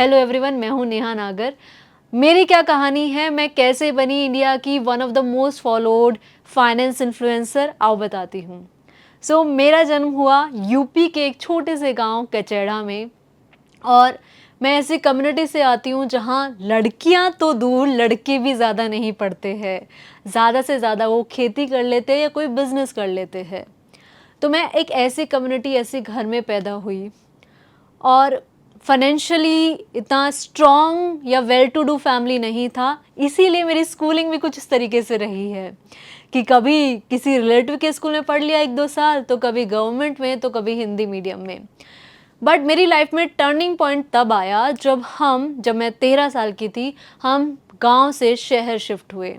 Hello everyone, मैं हूँ नेहा नागर। मेरी क्या कहानी है, मैं कैसे बनी इंडिया की one of the most followed finance influencer, आओ बताती हूँ। मेरा जन्म हुआ यूपी के एक छोटे से गांव कचेड़ा में। और मैं ऐसी कम्युनिटी से आती हूँ जहाँ लड़कियाँ तो दूर, लड़के भी ज़्यादा नहीं पढ़ते हैं। ज़्यादा से ज़्यादा वो खेती कर लेते हैं या कोई बिजनेस कर लेते हैं। तो मैं एक ऐसी कम्युनिटी, ऐसे घर में पैदा हुई और फाइनेंशियली इतना स्ट्रॉन्ग या वेल टू डू फैमिली नहीं था। इसीलिए मेरी स्कूलिंग भी कुछ इस तरीके से रही है कि कभी किसी रिलेटिव के स्कूल में पढ़ लिया 1-2 साल, तो कभी गवर्नमेंट में, तो कभी हिंदी मीडियम में। बट मेरी लाइफ में टर्निंग पॉइंट तब आया जब मैं 13 साल की थी, हम गांव से शहर शिफ्ट हुए।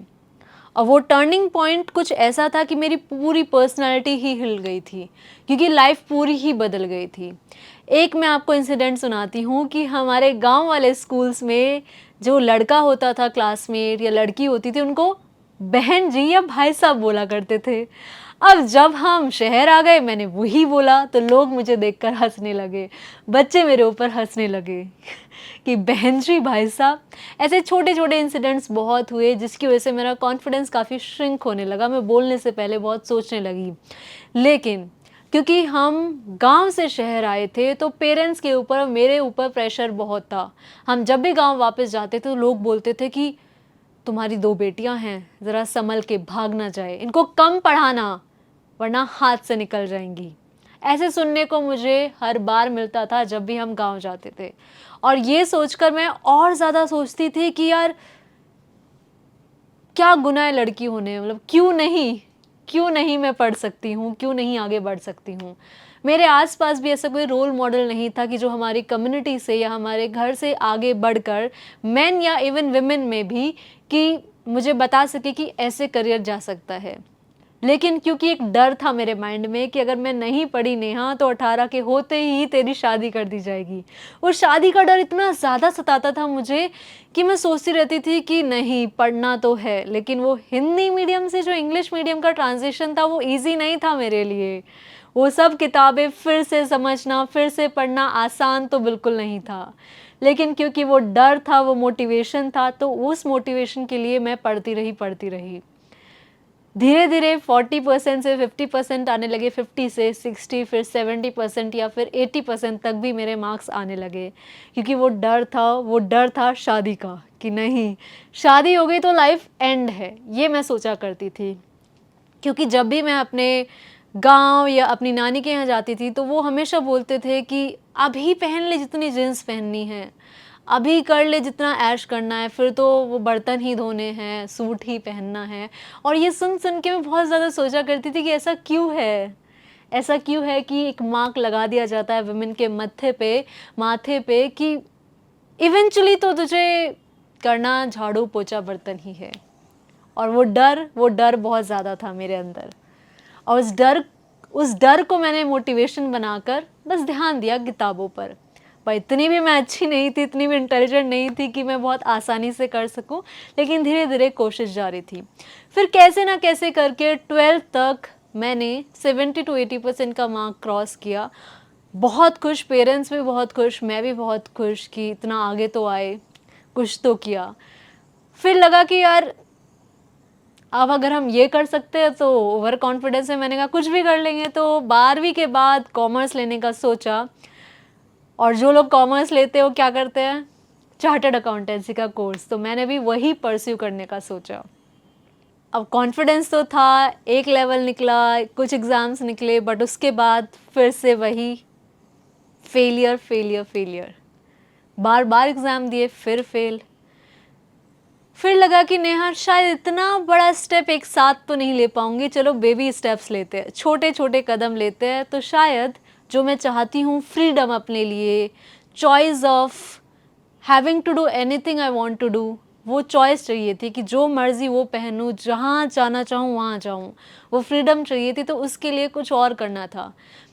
और वो टर्निंग पॉइंट कुछ ऐसा था कि मेरी पूरी पर्सनालिटी ही हिल गई थी, क्योंकि लाइफ पूरी ही बदल गई थी। एक मैं आपको इंसिडेंट सुनाती हूँ कि हमारे गांव वाले स्कूल्स में जो लड़का होता था क्लासमेट या लड़की होती थी, उनको बहन जी या भाई साहब बोला करते थे। अब जब हम शहर आ गए, मैंने वही बोला तो लोग मुझे देखकर हंसने लगे, बच्चे मेरे ऊपर हंसने लगे कि बहन जी भाई साहब। ऐसे छोटे छोटे इंसिडेंट्स बहुत हुए, जिसकी वजह से मेरा कॉन्फिडेंस काफ़ी श्रिंक होने लगा। मैं बोलने से पहले बहुत सोचने लगी। लेकिन क्योंकि हम गांव से शहर आए थे, तो पेरेंट्स के ऊपर और मेरे ऊपर प्रेशर बहुत था। हम जब भी गांव वापस जाते थे तो लोग बोलते थे कि तुम्हारी 2 बेटियां हैं, ज़रा संभल के, भाग ना जाए, इनको कम पढ़ाना वरना हाथ से निकल जाएंगी। ऐसे सुनने को मुझे हर बार मिलता था जब भी हम गांव जाते थे। और ये सोचकर मैं और ज़्यादा सोचती थी कि यार क्या गुनाह है लड़की होने, मतलब क्यों नहीं मैं पढ़ सकती हूँ, क्यों नहीं आगे बढ़ सकती हूँ। मेरे आसपास भी ऐसा कोई रोल मॉडल नहीं था कि जो हमारी कम्युनिटी से या हमारे घर से आगे बढ़कर, मेन या इवन विमेन में भी, कि मुझे बता सके कि ऐसे करियर जा सकता है। लेकिन क्योंकि एक डर था मेरे माइंड में कि अगर मैं नहीं पढ़ी नेहा, तो 18 के होते ही तेरी शादी कर दी जाएगी। वो शादी का डर इतना ज़्यादा सताता था मुझे कि मैं सोचती रहती थी कि नहीं, पढ़ना तो है, लेकिन वो हिंदी मीडियम से जो इंग्लिश मीडियम का ट्रांजिशन था, वो ईजी नहीं था मेरे लिए। वो सब किताबें फिर से समझना, फिर से पढ़ना आसान तो बिल्कुल नहीं था। लेकिन क्योंकि वो डर था, वो मोटिवेशन था, तो उस मोटिवेशन के लिए मैं पढ़ती रही। धीरे धीरे 40% से 50% आने लगे, 50 से 60, फिर 70% या फिर 80% तक भी मेरे मार्क्स आने लगे। क्योंकि वो डर था शादी का, कि नहीं, शादी हो गई तो लाइफ एंड है, ये मैं सोचा करती थी। क्योंकि जब भी मैं अपने गांव या अपनी नानी के यहाँ जाती थी, तो वो हमेशा बोलते थे कि अभी पहन ले जितनी जीन्स पहननी है, अभी कर ले जितना ऐश करना है, फिर तो वो बर्तन ही धोने हैं, सूट ही पहनना है। और ये सुन सुन के मैं बहुत ज़्यादा सोचा करती थी कि ऐसा क्यों है कि एक मार्क लगा दिया जाता है वुमेन के माथे पे कि इवेंचुअली तो तुझे करना झाड़ू पोछा बर्तन ही है। और वो डर बहुत ज़्यादा था मेरे अंदर। और उस डर को मैंने मोटिवेशन बनाकर बस ध्यान दिया किताबों पर इतनी भी मैं अच्छी नहीं थी, इतनी भी इंटेलिजेंट नहीं थी कि मैं बहुत आसानी से कर सकूं। लेकिन धीरे धीरे कोशिश जारी थी। फिर कैसे ना कैसे करके 12th तक मैंने 70 to 80% का मार्क क्रॉस किया। बहुत खुश, पेरेंट्स भी बहुत खुश, मैं भी बहुत खुश कि इतना आगे तो आए, कुछ तो किया। फिर लगा कि यार अब अगर हम ये कर सकते हैं तो ओवर कॉन्फिडेंस है, मैंने कहा कुछ भी कर लेंगे। तो 12वीं के बाद कॉमर्स लेने का सोचा। और जो लोग कॉमर्स लेते हैं वो क्या करते हैं, चार्टर्ड अकाउंटेंसी का कोर्स। तो मैंने भी वही परस्यू करने का सोचा। अब कॉन्फिडेंस तो था, एक लेवल निकला, कुछ एग्ज़ाम्स निकले, बट उसके बाद फिर से वही फेलियर। बार बार एग्ज़ाम दिए, फिर फेल। फिर लगा कि नेहा शायद इतना बड़ा स्टेप एक साथ तो नहीं ले पाऊंगी, चलो बेबी स्टेप्स लेते हैं, छोटे छोटे कदम लेते हैं। तो शायद जो मैं चाहती हूँ, फ्रीडम अपने लिए, choice of having to do anything I want to do, वो चॉइस चाहिए थी कि जो मर्जी वो पहनूँ, जहाँ जाना चाहूँ वहाँ जाऊँ, वो फ्रीडम चाहिए थी। तो उसके लिए कुछ और करना था।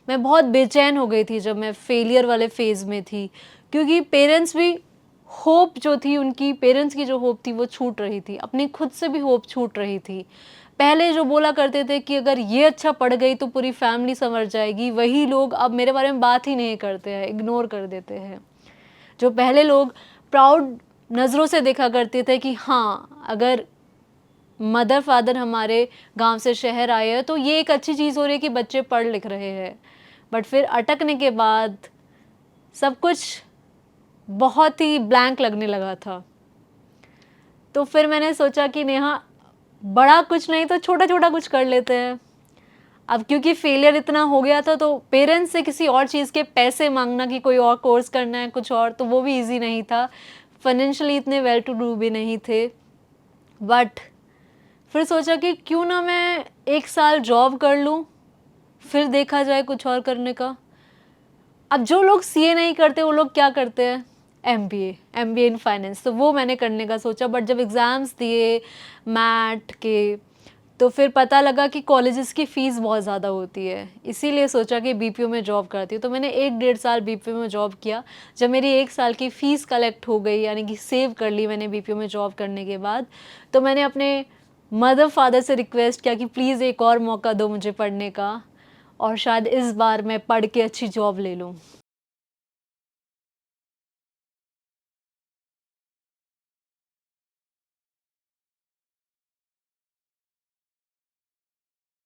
मैं बहुत बेचैन हो गई थी जब मैं फेलियर वाले फेज़ में थी, क्योंकि पेरेंट्स भी होप जो थी, उनकी पेरेंट्स की जो होप थी वो छूट रही थी, अपनी खुद से भी होप छूट रही थी। पहले जो बोला करते थे कि अगर ये अच्छा पढ़ गई तो पूरी फैमिली संवर जाएगी, वही लोग अब मेरे बारे में बात ही नहीं करते हैं, इग्नोर कर देते हैं। जो पहले लोग प्राउड नज़रों से देखा करते थे कि हाँ, अगर मदर फादर हमारे गांव से शहर आए हैं तो ये एक अच्छी चीज़ हो रही है कि बच्चे पढ़ लिख रहे हैं। बट फिर अटकने के बाद सब कुछ बहुत ही ब्लैंक लगने लगा था। तो फिर मैंने सोचा कि नेहा, बड़ा कुछ नहीं तो छोटा छोटा कुछ कर लेते हैं। अब क्योंकि फेलियर इतना हो गया था तो पेरेंट्स से किसी और चीज़ के पैसे मांगना कि कोई और कोर्स करना है कुछ और, तो वो भी इजी नहीं था। फाइनेंशियली इतने वेल टू डू भी नहीं थे। बट फिर सोचा कि क्यों ना मैं 1 साल जॉब कर लूँ, फिर देखा जाए कुछ और करने का। अब जो लोग सीए नहीं करते वो लोग क्या करते हैं, एमबीए इन फाइनेंस, तो वो मैंने करने का सोचा। बट जब एग्ज़ाम्स दिए मैट के, तो फिर पता लगा कि कॉलेजेस की फ़ीस बहुत ज़्यादा होती है, इसीलिए सोचा कि बीपीओ में जॉब करती हूँ। तो मैंने 1-1.5 साल बीपीओ में जॉब किया। जब मेरी 1 साल की फ़ीस कलेक्ट हो गई, यानी कि सेव कर ली मैंने बीपीओ में जॉब करने के बाद, तो मैंने अपने मदर फादर से रिक्वेस्ट किया कि प्लीज़ एक और मौका दो मुझे पढ़ने का, और शायद इस बार मैं पढ़ के अच्छी जॉब ले लूँ।